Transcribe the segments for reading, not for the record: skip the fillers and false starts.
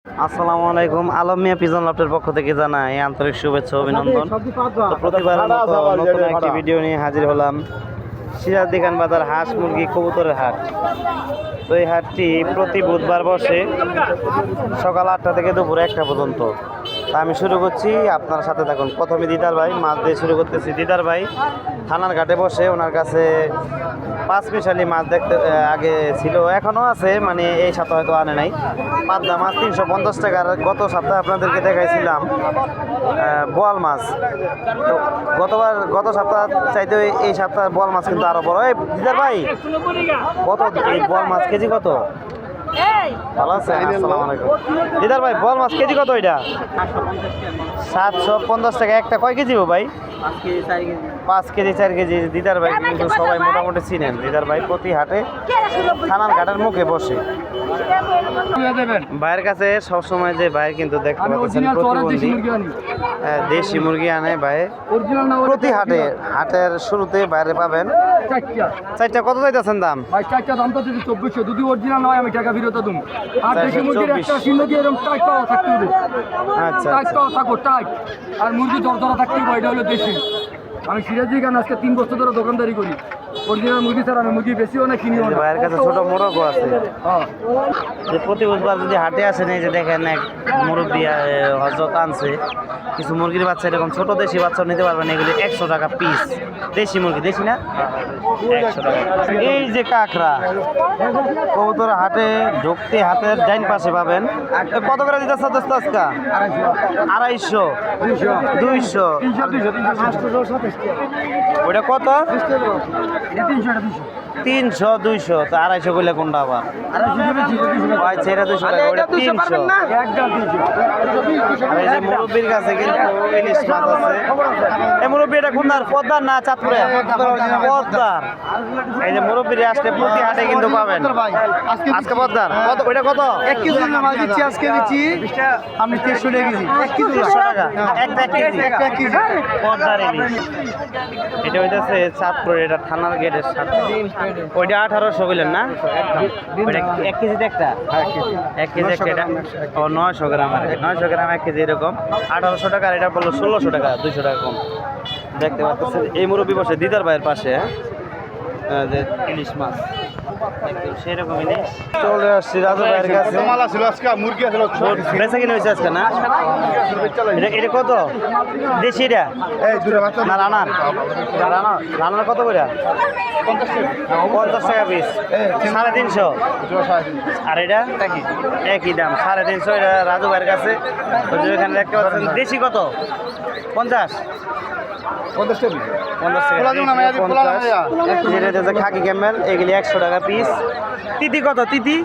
আসসালামু আলাইকুম। আলম মিয়া পিজন লফটের পক্ষ থেকে জানাই আন্তরিক শুভেচ্ছা অভিনন্দন। তো প্রতিবার নতুন একটি ভিডিও নিয়ে হাজির হলাম। সিরাজদি খান বাজার হাঁস মুরগি কবুতরের হাট। তো এই হাটটি প্রতি বুধবার বসে সকাল 8টা থেকে দুপুর 1টা পর্যন্ত। তা আমি শুরু করছি, আপনার সাথে থাকুন। প্রথমে দিদার ভাই মাছ দিয়ে শুরু করতেছি। দিদার ভাই থানার ঘাটে বসে, ওনার কাছে 5 মিশালি মাছ দেখতে আগে ছিল, এখনও আছে, মানে এই সপ্তাহে হয়তো আনে নাই। পাবদা মাছ 350 টাকার। গত সপ্তাহে আপনাদেরকে দেখাইছিলাম বোয়াল মাছ। তো গত সপ্তাহ চাইতে এই সপ্তাহের বোয়াল মাছ কিন্তু আরো বড়। এই দিদার ভাই কত এই বোয়াল মাছ কেজি কত? ভালো আছে? আসসালামু আলাইকুম। দিদার ভাই বোয়াল মাছ কেজি কত? এটা 750 টাকা একটা। কয় কেজি ভাই? 5 কেজি 4 কেজি। দিদার ভাই কিন্তু সবাই মোটামুটি চিনেন। দিদার ভাই প্রতি হাটে থানার ঘাটের মুখে বসে। ভাইয়ের কাছে সবসময় যে ভাই কিন্তু দেখতে পাচ্ছেন প্রতিবন্ধী দেশি মুরগি আনে ভাই প্রতি হাটের শুরুতে বাইরে পাবেন। 4টা কত চাইতেছেন দাম? ভাই 4টা দাম তো 2400, যদি অরিজিনাল নয় আমি টাকা ফেরত দেব। আর দেশি মুরগির একটা সিন্ধি এরকম টাইট পাওয়া থাকতে হবে। আচ্ছা, টাইট পাওয়া থাকো টাইট। আর মুরগি দরদরা থাকতে হবে, এটা হলো দেশি। আমি সিরাজি খান আজকে 3 বছর ধরে দোকানদারি করি। অরিজিনাল মুরগি ছাড়া আমি মুরগি বেশিও না কিনিও না। ভাইয়ের কাছে ছোট মোরগও আছে। যে প্রতি বুধবার যদি হাটে আসেন, এই যে দেখেন এক মুরব্বী হজরত আনছে কিছু মুরগির বাচ্চা, এরকম ছোট দেশি বাচ্চা নিতে পারবেন। এগুলি 100 টাকা পিস। দেশি মুরগি, দেশি না 100 টাকা। এই যে কাঁকড়া কবুতর হাটে ঢুকতে হাতের ডাইন পাশে পাবেন। কত করে দিতে আজকা? 250, 200। ওইটা কত? 300, 200। তো 250 করলে কোনটা আবার? আচ্ছা, এটা 200 টাকা, ওইটা 300। আর এই যে মুরব্বীর কাছে কিন্তু ইলিশ মাছ আছে। এই মুরব্বী এটা কোনটার? পদ্মার না চাঁদপুরে? পদ্মার। এই যে মুরব্বীর আসলে প্রতি হাটে কিন্তু পাবেন। আজকে পদ্মার কত? ওইটা কত? 1 কেজি মাছ দিচ্ছি আজকে, দিচ্ছি আমি 300 টাকা কেজি। 1 কেজি 300 টাকা একটা কেজি পদ্মার ইলিশ। এটা হইতেছে চাঁদপুর, এটা থানার গেটের সাথে। ওইটা 1800 বললেন না? ওইটা 1 কেজিতে একটা? 1 কেজি একটা। এটা 900 গ্রাম। 900 গ্রাম 1 কেজি, এরকম 1800 টাকা। আর এটা বললো 1600 টাকা, 200 টাকা কম। দেখতে পাচ্ছেন এই মুরব্বী বসে দিদার ভাইয়ের পাশে যে ইলিশ মাছ সেরকম ইলিশ। চলে আসছি রাজু ভাইয়ের কাছে। বেচা কিনে হয়েছে আজকে না? এটা কত? দেশিটা না রানার? রানার কত করে? 50 টাকা পিস। 350। আর এটা একই দাম, 350। এটা রাজু ভাইয়ের কাছে। এখানে দেখতে পাচ্ছেন দেশি কত? 50 টাকা। খাকি ক্যামেল এগুলি 100 টাকা পিস। তিতি কত? তিতি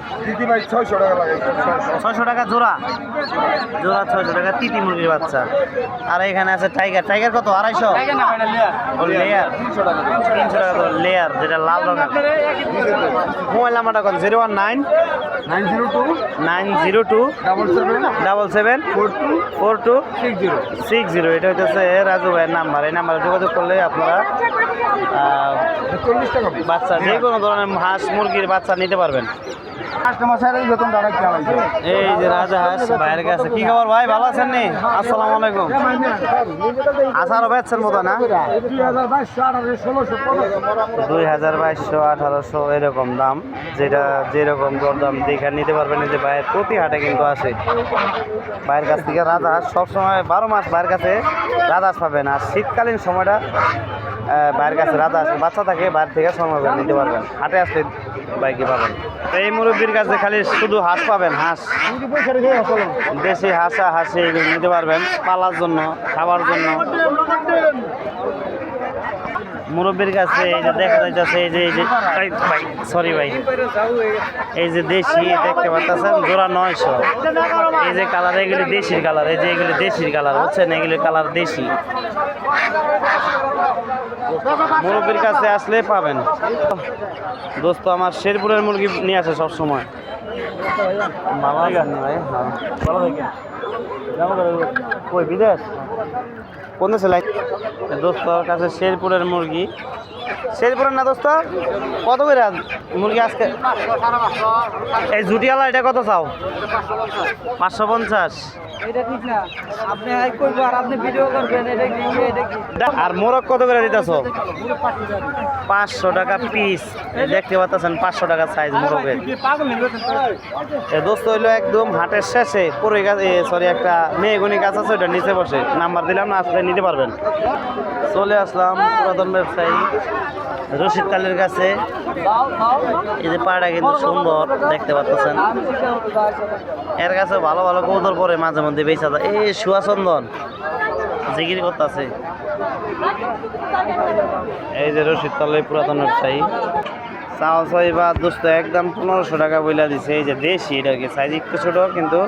ভাই 600 টাকা লাগে। 600 টাকা জোড়া। 600 টাকা তিতি মুরগির বাচ্চা। আর এখানে আছে টাইগার কত? 250। লেয়ার 300 টাকা লেয়ার, যেটা লাল রঙের। মোবাইল নাম্বারটা কত? 019 902 77 42 60। এটা হচ্ছে রাজু ভাইয়ের নাম্বার। এই নাম্বারে যোগাযোগ করলে আপনারা বাচ্চা যে কোনো ধরনের হাঁস মুরগির বাচ্চা নিতে পারবেন। এই যে রাজা হাঁস ভাইয়ের কাছে। কি খবর ভাই, ভালো আছেন নি? আসসালামু আলাইকুম। আসারও বেচছেন মতো না? 2200, 1800 এরকম দাম। যেটা যেরকম দরদাম দেখে নিতে পারবেন। এই যে ভাইয়ের প্রতি হাটে কিন্তু আসে ভাইয়ের কাছ থেকে রাজা হাঁস। সবসময় 12 মাস ভাইয়ের কাছে রাজা হাঁস পাবেন। আর শীতকালীন সময়টা বাইরের কাছে রাজা হাঁস বাচ্চা থাকে, বাইরে থেকে সময় নিতে পারবেন। হাটে আসলে বাইকে পাবেন। এই মুরব্বীর কাছে খালি শুধু হাঁস পাবেন। হাঁস, দেশি হাঁসি এগুলো নিতে পারবেন পালার জন্য, খাবার জন্য। মুরব্বীর কাছে এই যে দেখা যাইতেছে, এই যে ভাই সরি ভাই, এই যে দেশি দেখতে পাচ্ছেন জোড়া 900। এই যে কালার, এগুলি দেশির কালার। এই যে এগুলি দেশির কালার, বুঝছেন? এগুলি কালার দেশি। মুরব্বীর কাছে আসলে পাবেন। দোস্ত আমার শেরপুরের মুরগি নিয়ে আসে সবসময়। ভালো আছেন ভাই? হ্যাঁ ভালো থাকেন। কই বিদেশ? কোন দেশে লাইন? দোস্তর কাছে শেরপুরের মুরগি শেরপুরের না দোস্ত? কত করে মুরগি আজকে? এই জুটিয়ালা এটা কত চাও? 550। এটা ঠিক না, আপনি হাই করবো আর আপনি ভিডিও করবেন, এটা কি এটা কি? আর মোরগ কত করে দিতেছ? 500 টাকা পিস। দেখতে পাচ্ছেন 500 টাকা সাইজ মোরগের। দোস্ত হইলো একদম হাটের শেষে পুরো গাছ, সরি একটা মেয়েগুনি গাছ আছে, ওইটা নিচে বসে নাম্বার দিলাম না, আসলে নিতে পারবেন। চলে আসলাম পুরাতন ব্যবসায়ী রশিদ কালের কাছে। এই যে পাড়া কিন্তু সুন্দর দেখতে পাচ্ছেন। এর কাছে ভালো ভালো কৌদর পরে মাঝে মধ্যে বেচা যায়। এই সুয়াচন্দন জিগির করতেছে। এই যে রশিদ কালের পুরাতন ব্যবসায়ী চাও ছয় বা দোস্ত একদম 1500 টাকা বইলা দিছে। এই যে দেশি, এটা কি সাইজ একটু ছোট কিন্তু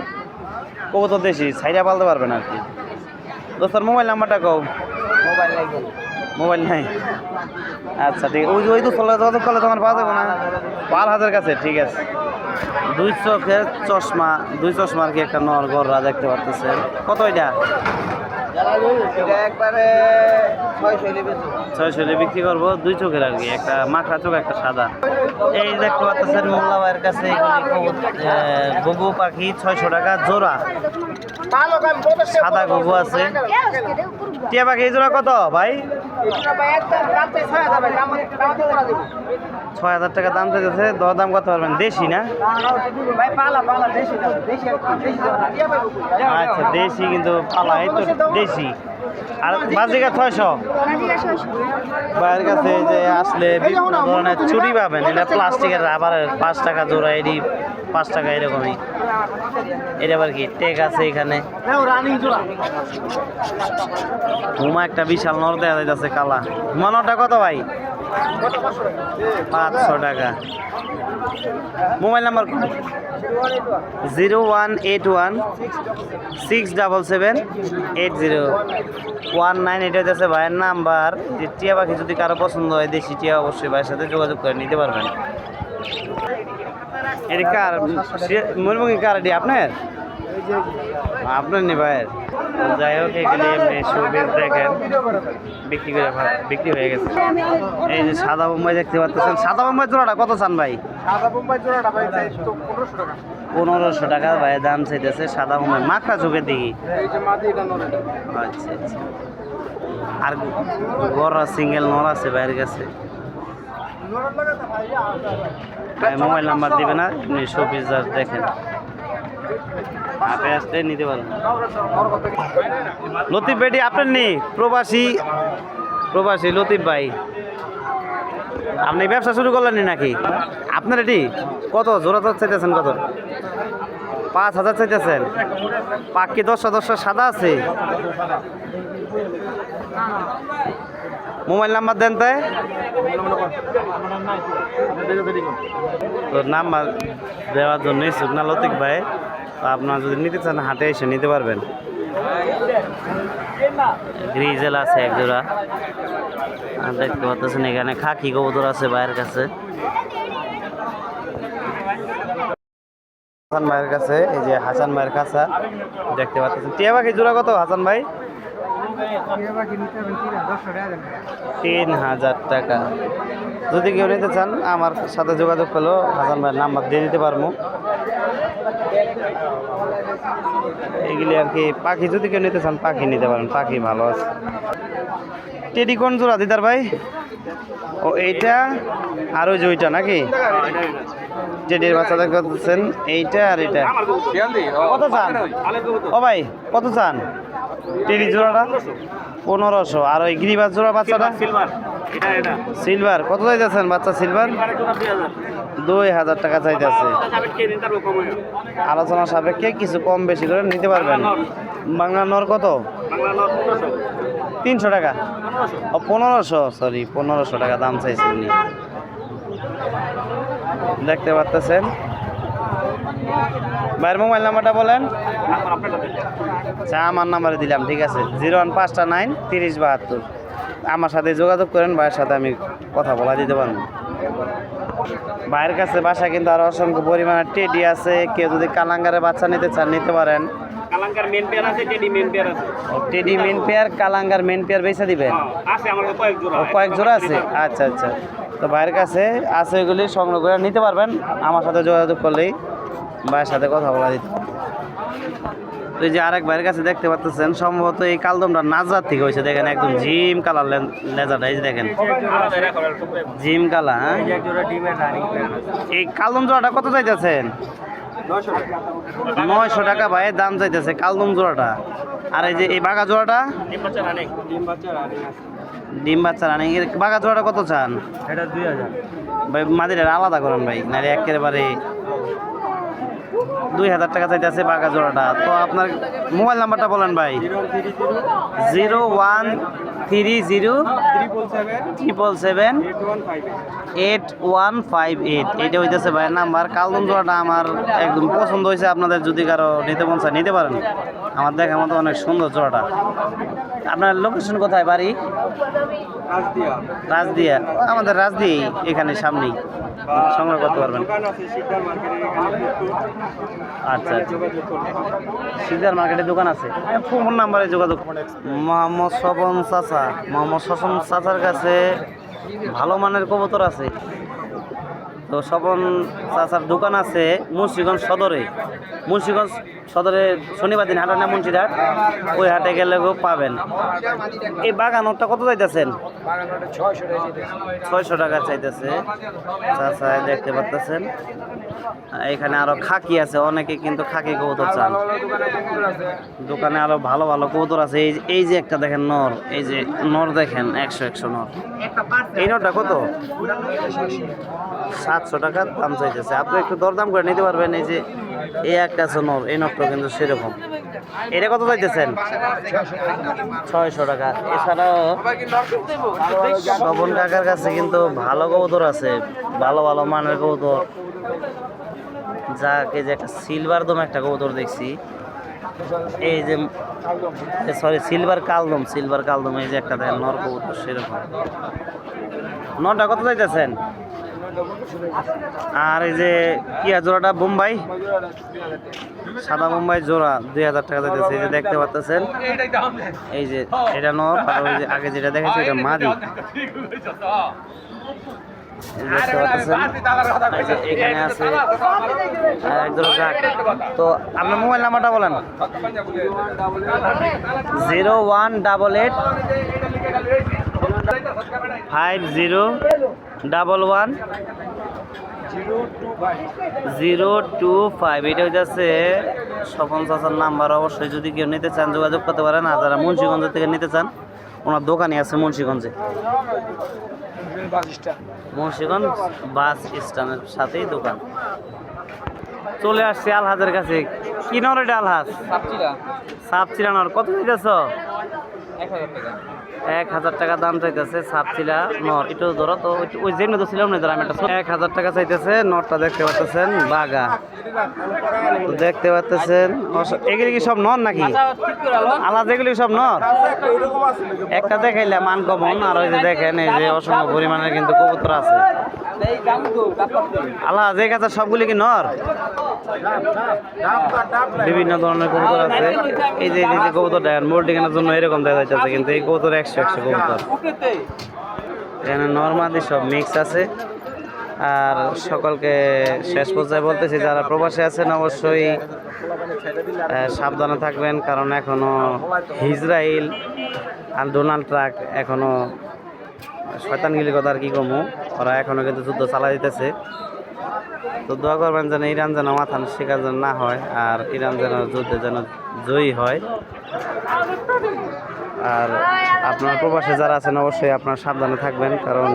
কবুতর দেশি, সাইডা পালতে পারবেন আর কি। দোস্তার মোবাইল নাম্বারটা কও। মোবাইল নাই? আচ্ছা ঠিক আছে, ওই তো যোগাযোগ করলে তোমার পাওয়া যাবে না? 12,000 কাছে, ঠিক আছে। 2 চোখের চশমা, 2 চশমার কি একটা নর গররা দেখতে পাচ্ছেন। কত এটা? একবারে 600 বিক্রি করবো। 2 চোখের আর কি, একটা মাখরা চোখ একটা সাদা। এই দেখতে পাচ্ছেন মোল্লা ভাইয়ের কাছে ঘুঘু পাখি 600 টাকা জোড়া। সাদা ঘুঘু আছে। টিয়া পাখি এই জোড়া কত ভাই? 6,000 টাকা দাম চাইতেছে। দর দাম করতে পারবেন। দেশি না? আচ্ছা দেশি, কিন্তু পালা এই তো দেশি। আর বাজিকা 600 ভাইয়ের কাছে। যে আসলে বিভিন্ন ধরনের চুরি পাবেন। এটা প্লাস্টিকের রাবারের 5 টাকা জোড়া, এটি 5 টাকা এরকমই। এটা আবার কি টেক আছে এখানে। হুমা একটা বিশাল নর দেওয়া যাইতেছে কালা। হুমানোটা কত ভাই? 500 টাকা। Mobile number 0181 677 8019। এটা হচ্ছে ভাইয়ের নাম্বার। যে টিয়া পাখি যদি কারো পছন্দ হয় দেশি টিয়া, অবশ্যই ভাইয়ের সাথে যোগাযোগ করে নিতে পারবেন। এটি কার ময়ূরভঞ্জ কার? এটি আপনার? আপনার নি ভাইয়ের? যাই হোক এগুলি এমনি শোপিস দেখেন বিক্রি হয়ে গেছে। এই যে সাদা বোম্বাই দেখতে পাচ্ছেন। সাদা বোম্বাই জোড়াটা কত চান ভাই? 1500 টাকা ভাই দাম চাইতেছে। সাদা বোম্বাই মাখরা চোখের দিকে। আচ্ছা আচ্ছা। আর গড়া সিঙ্গেল নর আছে ভাইয়ের কাছে। মোবাইল নাম্বার দিবে না, আপনি শোপিস দেখেন, হাতে আসতে নিতে পারেন। লতিফ বেটি আপনার নেই? প্রবাসী লতিফ ভাই, আপনি ব্যবসা শুরু করলেন নাকি? আপনার এটি কত জোড়া চাইতেছেন? কত? 5,000 চাইতেছেন। পাক কি 10 সাদা আছে? মোবাইল নাম্বার দেন তাই। তো নাম্বার দেওয়ার জন্য ইচ্ছুক না লতিফ ভাই। তো আপনারা যদি নিতে চান হাটে এসে নিতে পারবেন। গ্রিজেল আছে এক জোড়া দেখতে পাচ্ছেন। এখানে খাকি কবুতর আছে ভাইয়ের কাছে। হাসান ভাইয়ের কাছে, এই যে হাসান ভাইয়ের কাছে দেখতে পাচ্ছেন। টিয়া পাখি জোড়া কত হাসান ভাই? 3,000 টাকা। যদি কেউ নিতে চান আমার সাথে যোগাযোগ করলেও হাসান ভাইয়ের নাম্বার দিয়ে দিতে পারবো। এগুলি আর কি পাখি, যদি কেউ নিতে চান পাখি নিতে পারেন, পাখি ভালো আছে। টেডি কোন জোড়া দিদার ভাই? ও এইটা আর ওই যে ওইটা নাকি? টেডির বাচ্চা দেখতেছেন, এইটা আর এটা। কত চান ও ভাই? কত চান টেডি জোড়াটা? 1500। আর ওই গিরিবাস জোড়া বাচ্চাটা সিলভার কত চাইতেছেন? বাচ্চা সিলভার 2,000 টাকা চাইতেছে। আলোচনা সাপেক্ষে কিছু কম বেশি করে নিতে পারবেন। বাংলা নর কত? 300 টাকা। ও 1500, সরি 1500 টাকা দাম চাইছেন উনি। দেখতে পাচ্ছেন। ভাইয়ের মোবাইল নাম্বারটা বলেন। আচ্ছা আমার নাম্বারে দিলাম, ঠিক আছে। 01559 3072। আমার সাথে যোগাযোগ করেন, ভাইয়ের সাথে আমি কথা বলা দিতে পারবো। ভাইয়ের কাছে বাসা কিন্তু আরো অসংখ্য পরিমাণে টেডি আছে। কেউ যদি কালাঙ্গারের বাচ্চা নিতে চান নিতে পারেন। কালাঙ্কার মেন পেয়ার আছে, টেডি মেন পেয়ার আছে। টেডি মেন পেয়ার, কালাঙ্গার মেন পেয়ার বেচা দিবেন? আছে আমার কাছে কয়েক জোড়া। কয়েক জোড়া আছে, আচ্ছা আচ্ছা। তো ভাইয়ের কাছে আছে, এগুলি সংগ্রহ করে নিতে পারবেন, আমার সাথে যোগাযোগ করলেই ভাইয়ের সাথে কথা বলা দিতে পারবেন। তো এই যে আরেক ভাইয়ের কাছে দেখতে পাচ্ছেন, সম্ভবত এই কালদমটা নাজরাত থেকে হয়েছে। দেখেন একদম জিম কালার লেজারটা, এই যে দেখেন জিম কালার। হ্যাঁ, এই কালদম জোড়াটা কত চাইতেছেন? 900 টাকা ভাইয়ের দাম চাইতেছে কালদম জোড়াটা। আর এই যে এই বাঘা জোড়াটা, ডিম বাচ্চা রানিং এর বাঘা জোড়াটা কত চান? এটা 2000 ভাই মাদিটা আলাদা করেন ভাই, নাহলে একেবারে 2000 টাকা চাইতেছে বাঘা জোড়াটা। তো আপনার মোবাইল নাম্বারটা বলেন ভাই। 01307778158, এটা হইতেছে ভাইয়ের নাম্বার। কালদম জোড়াটা আমার একদম পছন্দ হয়েছে, আপনাদের যদি কারো নিতে মন চায় নিতে পারেন। আমার দেখার মতো অনেক সুন্দর জোড়াটা। আপনার লোকেশন কোথায় বাড়ি? রাজদিয়া, আমাদের রাজদি এখানে সামনেই, সংগ্রহ করতে পারবেন। আচ্ছা, সিজার মার্কেটে দোকান আছে, ফোন নাম্বারে যোগাযোগ। মোহাম্মদ স্বপন চাচা, মোহাম্মদ স্বপন চাচার কাছে ভালো মানের কবুতর আছে। তো স্বপন চাচার দোকান আছে মুন্সিগঞ্জ সদরে। মুন্সিগঞ্জ সদরে শনিবার দিন হাটের নাম মুন্সিরহাট, ওই হাটে গেলে পাবেন। এই বাগানোরটা কত চাইতেছেন? 600 টাকা চাইতেছে চাচা, দেখতে পাচ্ছেন। এখানে আরো খাকি আছে, অনেকে কিন্তু খাকি কবুতর চান। দোকানে আরো ভালো ভালো কবুতর আছে। এই যে একটা দেখেন নর, এই যে নর দেখেন 100 নর। এই নরটা কত? 700 টাকা দাম চাইতেছে। আপনি একটু দরদাম করে নিতে পারবেন। এই যে এই একটা আছে নর, এই নরটা কিন্তু সেরকম। এটা কত চাইতেছেন? 600 টাকা। এছাড়াও স্বপন কাকার কাছে কিন্তু ভালো কবুতর আছে, ভালো ভালো মানের কবুতর। যাকে যে একটা সিলভার দম একটা কবুতর দেখছি, এই যে সরি সিলভার কালদম, এই যে একটা দেখেন নর কবুতর সেরকম। নরটা কত চাইতেছেন? আর এই যে কিয়া জোড়াটা বোম্বাই, সাদা বোম্বাই জোড়া 2000 টাকা চাইতেছে। এই যে দেখতে পাচ্ছেন, এই যে এটা নর, আর ওই যে আগে যেটা দেখেছি এটা মাদি। দেখতে পাচ্ছেন এখানে আছে এক জোড়া কাক। তো আপনার মোবাইল নাম্বারটা বলেন। 018111025। এটা হচ্ছে স্বপন চাচার নাম্বার। অবশ্যই যদি কেউ নিতে চান যোগাযোগ করতে পারেন। আর যারা মুন্সিগঞ্জ থেকে নিতে চান, ওনার দোকানই আছে মুন্সিগঞ্জে, মুন্সিগঞ্জ বাস স্ট্যান্ডের সাথেই দোকান। চলে আসছি আলহাজের কাছে। কি নর এটা? আলহাজ সাপচিলা নর। কত চাইতেছ? 1000 টাকা দাম চাইতেছে সাপচিলা নর। একটু ধরো তো, ওই যেমনি তো ছিলাম না, আমি একটা 1000 টাকা চাইতেছে নরটা। দেখতে পাচ্ছেন বাগা, দেখতে পাচ্ছেন। এগুলি কি সব নর নাকি? আলাদা এগুলি সব নর? একটা দেখাইলে মান কমন। আর ওই যে দেখেন, এই যে অসংখ্য পরিমাণের কিন্তু কবুতর আছে। আলাদা যে কাছে সবগুলি কি নর? বিভিন্ন ধরনের কবুতর আছে। এই যে কবুতর দেখেন মোল্ডিংয়ের জন্য এরকম দেখা যাচ্ছে, কিন্তু এই কবুতর 100 কবুতর। এখানে নরমাদি সব মিক্স আছে। আর সকলকে শেষ পর্যায়ে বলতেছি, যারা প্রবাসে আছেন অবশ্যই সাবধানে থাকবেন, কারণ এখনো ইসরায়েল আর ডোনাল্ড ট্রাম্প এখনো শয়তানগিরি কথা আর কি কমু, ওরা এখনো কিন্তু যুদ্ধ চালা দিতেছে। তো দোয়া করবেন যেন ইরান যেন মাথার শিকার যেন না হয়, আর ইরান যেন যুদ্ধে যেন জয়ী হয়। আর আপনার প্রবাসে যারা আছেন অবশ্যই আপনারা সাবধানে থাকবেন, কারণ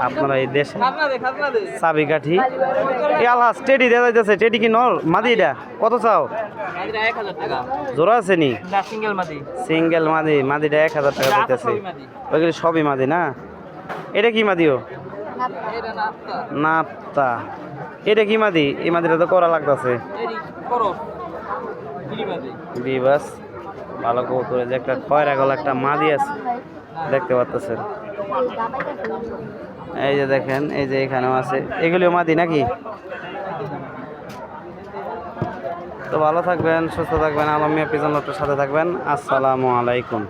আপনারা এই দেশে চাবিকাঠি। এই আলহাজ টেডি দেওয়া যাইতেছে। টেডি কি নর মাদি? এটা কত চাও? জোড়া আছে নি? সিঙ্গেল মাদি। মাদিটা 1000 টাকা দিতেছে। ওইগুলি সবই মাদি না? এটা কি মাদিও? নাপ্তা। এটা কি মাদি? এই মাদিটা তো করা লাগতেছে বিবাস। ভালো কবুতরে যে একটা খয়রা গলা একটা মাদি আছে, দেখতে পাচ্ছেন। এই যে দেখেন, এই যে এখানেও আছে। এগুলিও মাদি নাকি? তো ভালো থাকবেন, সুস্থ থাকবেন, আলমিয়া পিজন লটের সাথে থাকবেন। আসসালামু আলাইকুম।